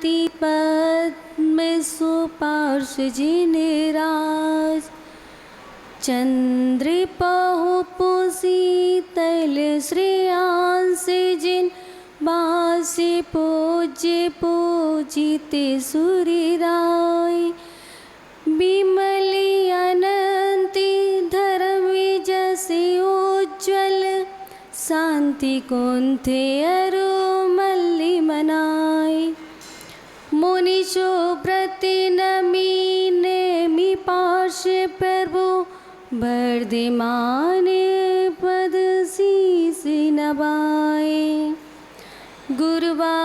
कमलति पद्म सुपार्श्वजिनिराज चंद्रिपहु पुसीतल श्रेयांसे जिन बासे पूज्य पूजिते सूर्यराय विमली अनंति धर्म जैसे उज्ज्वल शांति कुंथे अरु मल्ली मनाय मुनि शुभ्रति नमी नेमि पार्श्व प्रभु वर्धमान पद शीस नवाए गुरुवा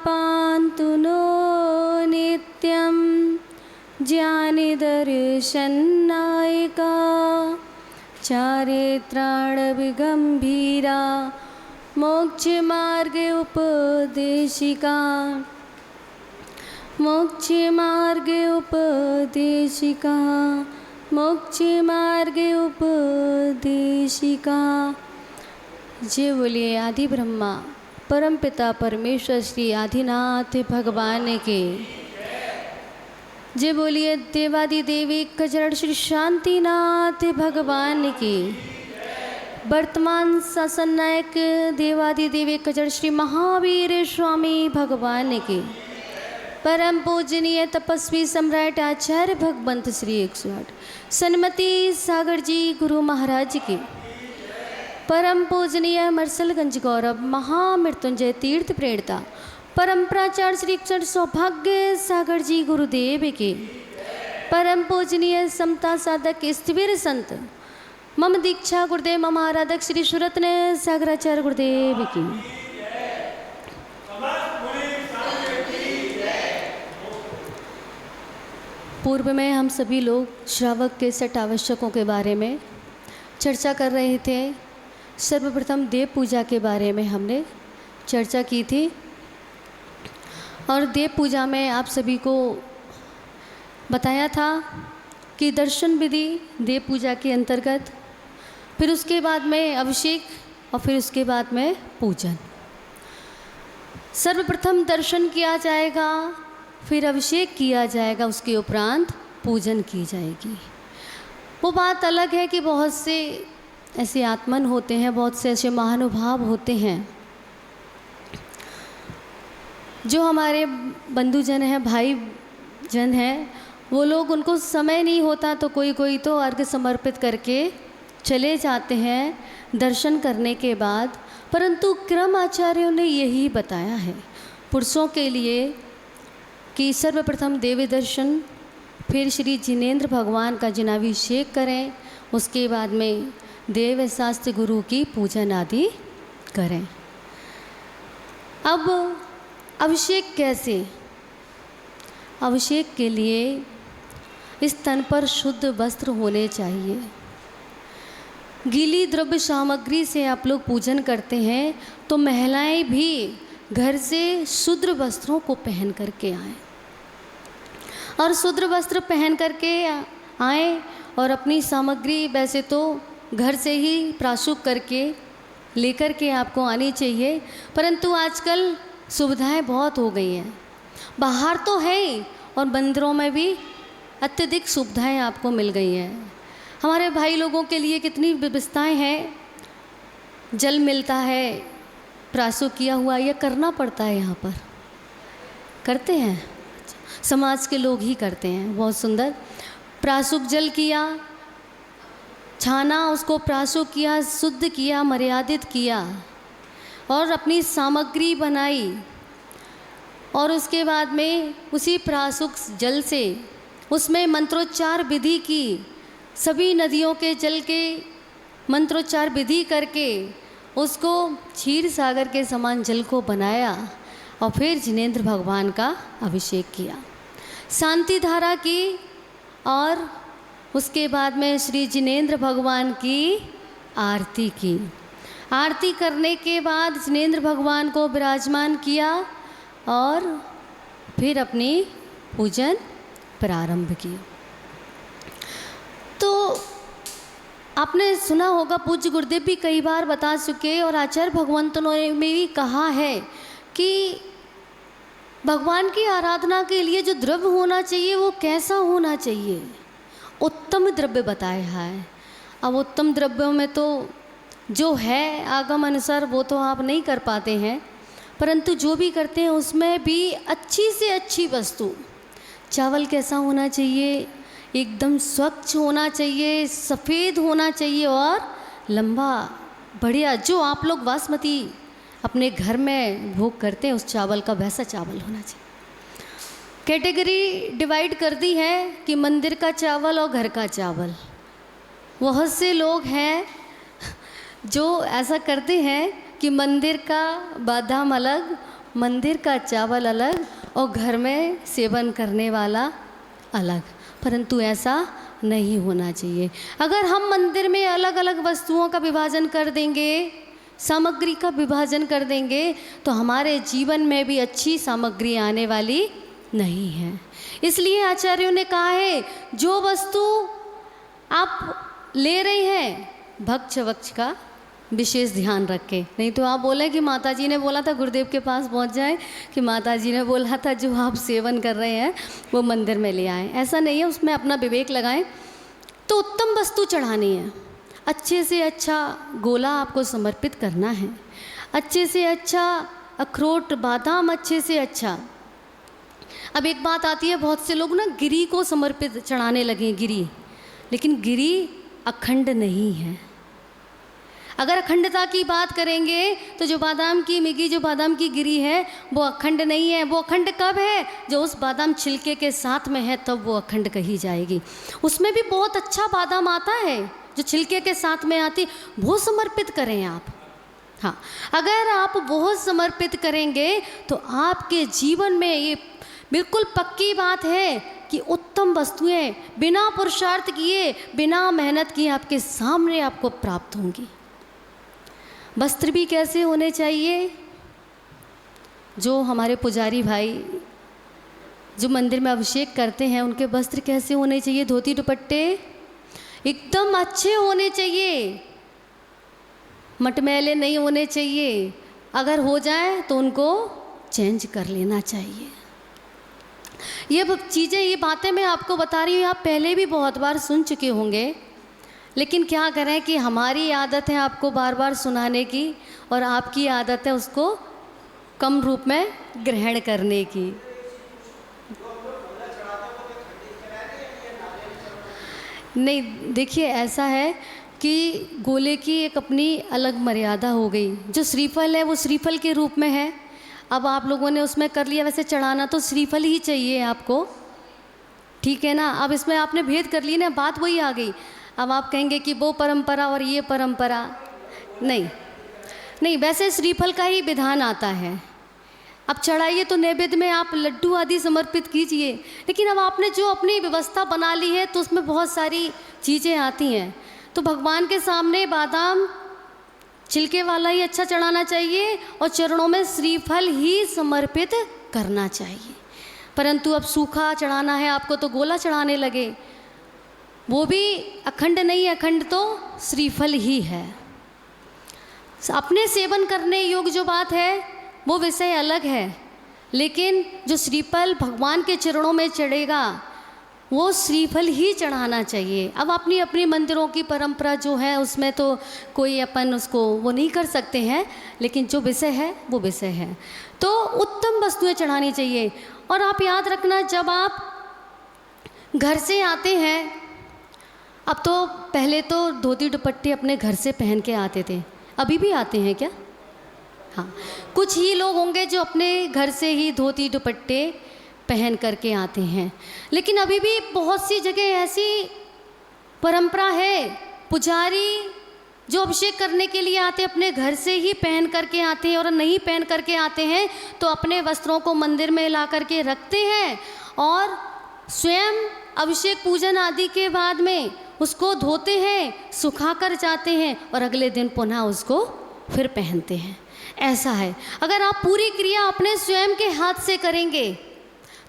पान्तु नो नित्यं ज्ञान दर्शनायिका चारित्राणविगम्भीरा मोक्ष मार्ग उपदेशिका मोक्ष मार्ग उपदेशिका मोक्ष मार्ग उपदेशिका। जय बोलिए आदि ब्रह्मा परमपिता परमेश्वर श्री आदिनाथ भगवान के। जय बोलिए देवादि देवी कचरण श्री शांतिनाथ भगवान की। वर्तमान शासन नायक देवादि देवी कचरण श्री महावीर स्वामी भगवान की। परम पूजनीय तपस्वी सम्राट आचार्य भगवंत श्री 108 सन्मति सागर जी गुरु महाराज की। परम पूजनीय मरसलगंज गौरव महामृत्युंजय तीर्थ प्रेरणता परम प्राचार्य श्री सौभाग्य सागर जी गुरुदेव के। परम पूजनीय समता साधक स्थिर संत मम दीक्षा गुरुदेव मम आराधक श्री सुरत्न सागराचार्य गुरुदेव की। पूर्व में हम सभी लोग श्रावक के 7 आवश्यकों के बारे में चर्चा कर रहे थे। सर्वप्रथम देव पूजा के बारे में हमने चर्चा की थी और देव पूजा में आप सभी को बताया था कि दर्शन विधि देव पूजा के अंतर्गत, फिर उसके बाद में अभिषेक और फिर उसके बाद में पूजन। सर्वप्रथम दर्शन किया जाएगा, फिर अभिषेक किया जाएगा, उसके उपरांत पूजन की जाएगी। वो बात अलग है कि बहुत से ऐसे आत्मन होते हैं, बहुत से ऐसे महानुभाव होते हैं जो हमारे बंधुजन हैं, भाई जन हैं, वो लोग उनको समय नहीं होता तो कोई तो अर्घ समर्पित करके चले जाते हैं दर्शन करने के बाद। परंतु क्रम आचार्यों ने यही बताया है पुरुषों के लिए कि सर्वप्रथम देवी दर्शन, फिर श्री जिनेंद्र भगवान का जिनाभिषेक करें, उसके बाद में देव शास्त्र गुरु की पूजन आदि करें। अब अभिषेक कैसे? अभिषेक के लिए इस तन पर शुद्ध वस्त्र होने चाहिए। गीली द्रव्य सामग्री से आप लोग पूजन करते हैं तो महिलाएं भी घर से शुद्र वस्त्रों को पहन करके आएं और शुद्र वस्त्र पहन करके आएं और अपनी सामग्री वैसे तो घर से ही प्राशुक करके लेकर के आपको आनी चाहिए, परंतु आजकल सुविधाएं बहुत हो गई हैं। बाहर तो है और मंदिरों में भी अत्यधिक सुविधाएं आपको मिल गई हैं। हमारे भाई लोगों के लिए कितनी व्यवस्थाएं हैं, जल मिलता है प्राशुक किया हुआ, यह करना पड़ता है। यहाँ पर करते हैं, समाज के लोग ही करते हैं। बहुत सुंदर प्राशुक जल किया, छाना, उसको प्राशुक किया, शुद्ध किया, मर्यादित किया और अपनी सामग्री बनाई और उसके बाद में उसी प्राशुक जल से उसमें मंत्रोच्चार विधि की, सभी नदियों के जल के मंत्रोच्चार विधि करके उसको क्षीर सागर के समान जल को बनाया और फिर जिनेंद्र भगवान का अभिषेक किया, शांति धारा की और उसके बाद में श्री जिनेंद्र भगवान की आरती की। आरती करने के बाद जिनेंद्र भगवान को विराजमान किया और फिर अपनी पूजन प्रारंभ की। तो आपने सुना होगा, पूज्य गुरुदेव भी कई बार बता चुके और आचार्य भगवंतों ने भी कहा है कि भगवान की आराधना के लिए जो द्रव्य होना चाहिए वो कैसा होना चाहिए? उत्तम द्रव्य बताया है। अब उत्तम द्रव्यों में तो जो है आगम अनुसार वो तो आप नहीं कर पाते हैं, परंतु जो भी करते हैं उसमें भी अच्छी से अच्छी वस्तु। चावल कैसा होना चाहिए? एकदम स्वच्छ होना चाहिए, सफ़ेद होना चाहिए और लंबा बढ़िया, जो आप लोग बासमती अपने घर में भोग करते हैं उस चावल का वैसा चावल होना चाहिए। कैटेगरी डिवाइड कर दी है कि मंदिर का चावल और घर का चावल। बहुत से लोग हैं जो ऐसा करते हैं कि मंदिर का बादाम अलग, मंदिर का चावल अलग और घर में सेवन करने वाला अलग, परंतु ऐसा नहीं होना चाहिए। अगर हम मंदिर में अलग अलग वस्तुओं का विभाजन कर देंगे, सामग्री का विभाजन कर देंगे, तो हमारे जीवन में भी अच्छी सामग्री आने वाली नहीं है। इसलिए आचार्यों ने कहा है जो वस्तु आप ले रहे हैं भक्ष वक्ष का विशेष ध्यान रखें। नहीं तो आप बोले कि माताजी ने बोला था, गुरुदेव के पास पहुंच जाए कि माताजी ने बोला था जो आप सेवन कर रहे हैं वो मंदिर में ले आएँ। ऐसा नहीं है, उसमें अपना विवेक लगाएं। तो उत्तम वस्तु चढ़ानी है, अच्छे से अच्छा गोला आपको समर्पित करना है, अच्छे से अच्छा अखरोट बादाम, अच्छे से अच्छा। अब एक बात आती है, बहुत से लोग ना गिरी को समर्पित चढ़ाने लगे, गिरी, लेकिन गिरी अखंड नहीं है। अगर अखंडता की बात करेंगे तो जो बादाम की मिगी, जो बादाम की गिरी है वो अखंड नहीं है। वो अखंड कब है? जो उस बादाम छिलके के साथ में है तब वो अखंड कही जाएगी। उसमें भी बहुत अच्छा बादाम आता है जो छिलके के साथ में आती, वो समर्पित करें आप। हाँ, अगर आप वो समर्पित करेंगे तो आपके जीवन में ये बिल्कुल पक्की बात है कि उत्तम वस्तुएं बिना पुरुषार्थ किए, बिना मेहनत किए आपके सामने आपको प्राप्त होंगी। वस्त्र भी कैसे होने चाहिए? जो हमारे पुजारी भाई जो मंदिर में अभिषेक करते हैं उनके वस्त्र कैसे होने चाहिए? धोती दुपट्टे एकदम अच्छे होने चाहिए, मटमैले नहीं होने चाहिए। अगर हो जाए तो उनको चेंज कर लेना चाहिए। ये चीज़ें, ये बातें मैं आपको बता रही हूँ, आप पहले भी बहुत बार सुन चुके होंगे, लेकिन क्या करें कि हमारी आदत है आपको बार बार सुनाने की और आपकी आदत है उसको कम रूप में ग्रहण करने की। नहीं, देखिए ऐसा है कि गोले की एक अपनी अलग मर्यादा हो गई। जो श्रीफल है वो श्रीफल के रूप में है। अब आप लोगों ने उसमें कर लिया, वैसे चढ़ाना तो श्रीफल ही चाहिए आपको, ठीक है ना। अब इसमें आपने भेद कर लिया ना, बात वही आ गई। अब आप कहेंगे कि वो परंपरा और ये परंपरा, नहीं नहीं, वैसे श्रीफल का ही विधान आता है। अब चढ़ाइए तो नैवेद्य में आप लड्डू आदि समर्पित कीजिए, लेकिन अब आपने जो अपनी व्यवस्था बना ली है तो उसमें बहुत सारी चीज़ें आती हैं। तो भगवान के सामने बादाम छिलके वाला ही अच्छा चढ़ाना चाहिए और चरणों में श्रीफल ही समर्पित करना चाहिए। परंतु अब सूखा चढ़ाना है आपको तो गोला चढ़ाने लगे, वो भी अखंड नहीं, अखंड तो श्रीफल ही है। अपने सेवन करने योग्य जो बात है वो विषय अलग है, लेकिन जो श्रीफल भगवान के चरणों में चढ़ेगा वो श्रीफल ही चढ़ाना चाहिए। अब अपनी अपनी मंदिरों की परंपरा जो है उसमें तो कोई अपन उसको वो नहीं कर सकते हैं, लेकिन जो विषय है वो विषय है। तो उत्तम वस्तुएं चढ़ानी चाहिए। और आप याद रखना, जब आप घर से आते हैं, अब तो पहले तो धोती दुपट्टे अपने घर से पहन के आते थे, अभी भी आते हैं क्या? हाँ, कुछ ही लोग होंगे जो अपने घर से ही धोती दुपट्टे पहन करके आते हैं, लेकिन अभी भी बहुत सी जगह ऐसी परंपरा है, पुजारी जो अभिषेक करने के लिए आते अपने घर से ही पहन करके आते हैं, और नहीं पहन करके आते हैं तो अपने वस्त्रों को मंदिर में ला करके रखते हैं और स्वयं अभिषेक पूजन आदि के बाद में उसको धोते हैं, सुखा कर जाते हैं और अगले दिन पुनः उसको फिर पहनते हैं। ऐसा है। अगर आप पूरी क्रिया अपने स्वयं के हाथ से करेंगे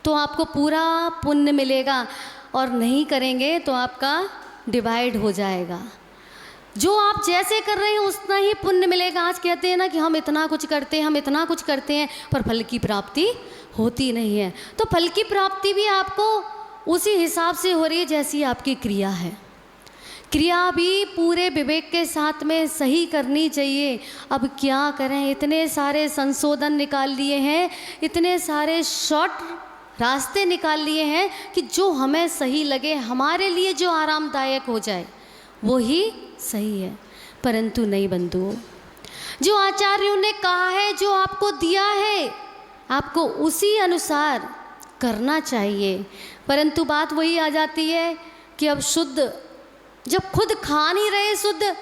तो आपको पूरा पुण्य मिलेगा, और नहीं करेंगे तो आपका डिवाइड हो जाएगा। जो आप जैसे कर रहे हैं उतना ही पुण्य मिलेगा। आज कहते हैं ना कि हम इतना कुछ करते हैं, हम इतना कुछ करते हैं, पर फल की प्राप्ति होती नहीं है। तो फल की प्राप्ति भी आपको उसी हिसाब से हो रही है जैसी आपकी क्रिया है। क्रिया भी पूरे विवेक के साथ में सही करनी चाहिए। अब क्या करें, इतने सारे संशोधन निकाल लिए हैं, इतने सारे शॉर्ट रास्ते निकाल लिए हैं कि जो हमें सही लगे, हमारे लिए जो आरामदायक हो जाए वो ही सही है। परंतु नहीं बंधुओं, जो आचार्यों ने कहा है, जो आपको दिया है, आपको उसी अनुसार करना चाहिए। परंतु बात वही आ जाती है कि अब शुद्ध जब खुद खा नहीं रहे शुद्ध,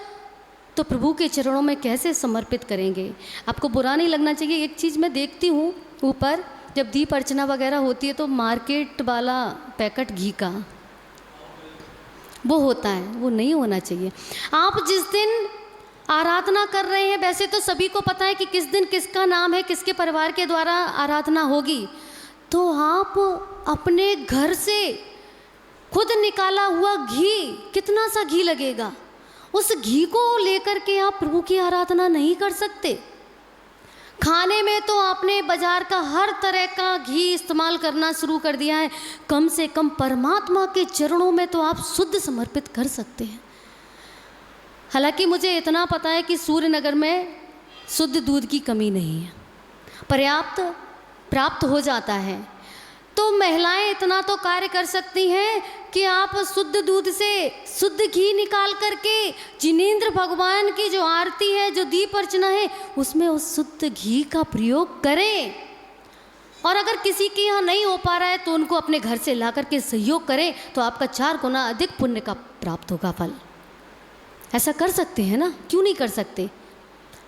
तो प्रभु के चरणों में कैसे समर्पित करेंगे। आपको बुरा नहीं लगना चाहिए। एक चीज़ मैं देखती हूँ, ऊपर जब दीप अर्चना वगैरह होती है तो मार्केट वाला पैकेट घी का वो होता है, वो नहीं होना चाहिए। आप जिस दिन आराधना कर रहे हैं, वैसे तो सभी को पता है कि किस दिन किसका नाम है, किसके परिवार के द्वारा आराधना होगी, तो आप अपने घर से खुद निकाला हुआ घी, कितना सा घी लगेगा, उस घी को लेकर के आप प्रभु की आराधना नहीं कर सकते। खाने में तो आपने बाजार का हर तरह का घी इस्तेमाल करना शुरू कर दिया है, कम से कम परमात्मा के चरणों में तो आप शुद्ध समर्पित कर सकते हैं। हालांकि मुझे इतना पता है कि सूर्यनगर में शुद्ध दूध की कमी नहीं है, पर्याप्त प्राप्त हो जाता है। तो महिलाएं इतना तो कार्य कर सकती हैं कि आप शुद्ध दूध से शुद्ध घी निकाल करके जिनेंद्र भगवान की जो आरती है, जो दीप अर्चना है, उसमें उस शुद्ध घी का प्रयोग करें। और अगर किसी के यहाँ नहीं हो पा रहा है तो उनको अपने घर से ला करके सहयोग करें, तो आपका 4 गुना अधिक पुण्य का प्राप्त होगा फल। ऐसा कर सकते हैं ना, क्यों नहीं कर सकते।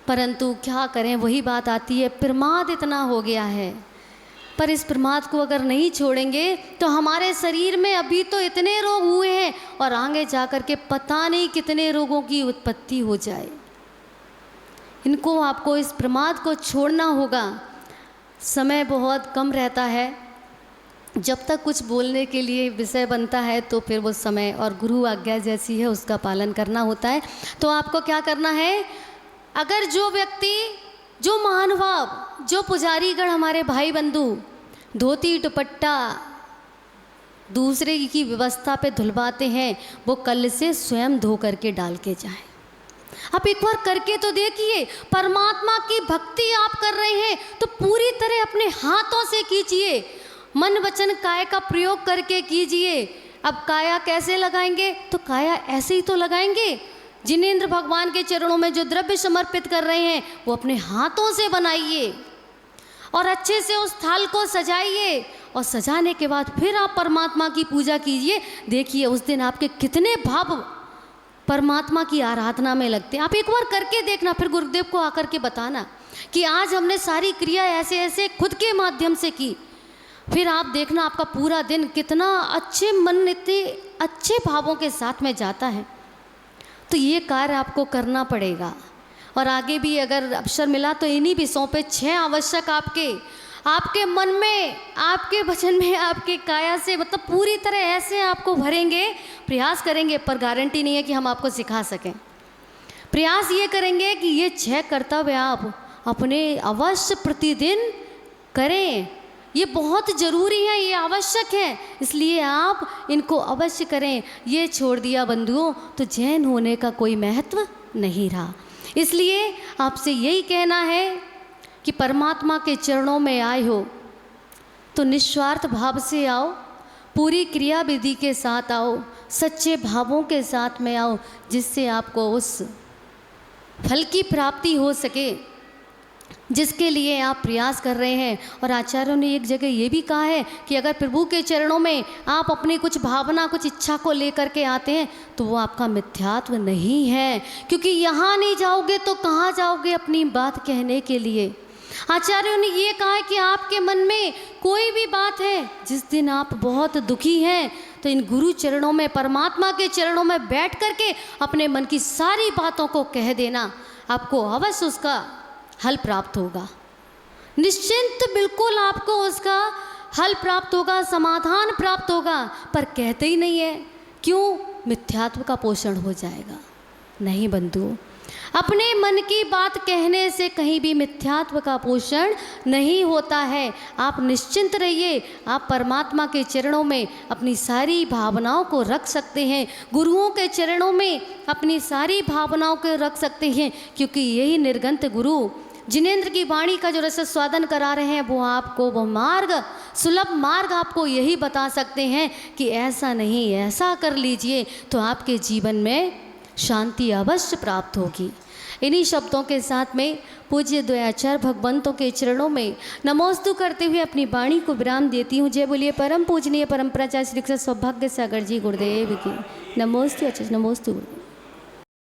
परंतु क्या करें, वही बात आती है, प्रमाद इतना हो गया है। पर इस प्रमाद को अगर नहीं छोड़ेंगे तो हमारे शरीर में अभी तो इतने रोग हुए हैं और आगे जाकर के पता नहीं कितने रोगों की उत्पत्ति हो जाए। इनको आपको इस प्रमाद को छोड़ना होगा। समय बहुत कम रहता है, जब तक कुछ बोलने के लिए विषय बनता है तो फिर वो समय और गुरु आज्ञा जैसी है उसका पालन करना होता है। तो आपको क्या करना है, अगर जो व्यक्ति, जो महानुभाव, जो पुजारीगण, हमारे भाई बंधु धोती दुपट्टा दूसरे की व्यवस्था पे धुलवाते हैं, वो कल से स्वयं धो करके डाल के जाएं। आप एक बार करके तो देखिए। परमात्मा की भक्ति आप कर रहे हैं तो पूरी तरह अपने हाथों से कीजिए, मन वचन काया का प्रयोग करके कीजिए। अब काया कैसे लगाएंगे, तो काया ऐसे ही तो लगाएंगे। जिनेंद्र भगवान के चरणों में जो द्रव्य समर्पित कर रहे हैं वो अपने हाथों से बनाइए और अच्छे से उस थाल को सजाइए, और सजाने के बाद फिर आप परमात्मा की पूजा कीजिए। देखिए उस दिन आपके कितने भाव परमात्मा की आराधना में लगते हैं। आप एक बार करके देखना, फिर गुरुदेव को आकर के बताना कि आज हमने सारी क्रिया ऐसे ऐसे खुद के माध्यम से की। फिर आप देखना आपका पूरा दिन कितना अच्छे मन, इतने अच्छे भावों के साथ में जाता है। तो ये कार्य आपको करना पड़ेगा। और आगे भी अगर अवसर मिला तो इन्हीं विषयों पे 6 आवश्यक आपके मन में, आपके वचन में, आपके काया से, मतलब पूरी तरह ऐसे आपको भरेंगे, प्रयास करेंगे। पर गारंटी नहीं है कि हम आपको सिखा सकें। प्रयास ये करेंगे कि ये 6 कर्तव्य आप अपने अवश्य प्रतिदिन करें। ये बहुत ज़रूरी है, ये आवश्यक है, इसलिए आप इनको अवश्य करें। ये छोड़ दिया बंधुओं तो जैन होने का कोई महत्व नहीं रहा। इसलिए आपसे यही कहना है कि परमात्मा के चरणों में आए हो तो निस्वार्थ भाव से आओ, पूरी क्रिया विधि के साथ आओ, सच्चे भावों के साथ में आओ, जिससे आपको उस फल की प्राप्ति हो सके जिसके लिए आप प्रयास कर रहे हैं। और आचार्यों ने एक जगह ये भी कहा है कि अगर प्रभु के चरणों में आप अपनी कुछ भावना, कुछ इच्छा को लेकर के आते हैं तो वो आपका मिथ्यात्व नहीं है, क्योंकि यहाँ नहीं जाओगे तो कहाँ जाओगे अपनी बात कहने के लिए। आचार्यों ने ये कहा है कि आपके मन में कोई भी बात है, जिस दिन आप बहुत दुखी हैं, तो इन गुरु चरणों में, परमात्मा के चरणों में बैठ करके अपने मन की सारी बातों को कह देना, आपको अवश्य उसका हल प्राप्त होगा। निश्चिंत बिल्कुल आपको उसका हल प्राप्त होगा, समाधान प्राप्त होगा। पर कहते ही नहीं है, क्यों? मिथ्यात्व का पोषण हो जाएगा। नहीं बंधु, अपने मन की बात कहने से कहीं भी मिथ्यात्व का पोषण नहीं होता है। आप निश्चिंत रहिए, आप परमात्मा के चरणों में अपनी सारी भावनाओं को रख सकते हैं, गुरुओं के चरणों में अपनी सारी भावनाओं को रख सकते हैं, क्योंकि यही निर्गंत गुरु जिनेंद्र की वाणी का जो रस स्वादन करा रहे हैं, वो आपको वो मार्ग, सुलभ मार्ग आपको यही बता सकते हैं कि ऐसा नहीं, ऐसा कर लीजिए तो आपके जीवन में शांति अवश्य प्राप्त होगी। इन्हीं शब्दों के साथ में पूज्य द्वयाचार्य भगवंतों के चरणों में नमोस्तु करते हुए अपनी वाणी को विराम देती हूँ। जय बोलिए परम पूजनीय परम्पराचार्य श्री सौभाग्य सागर जी गुरुदेव की। नमोस्तु आचार्य, नमोस्तु।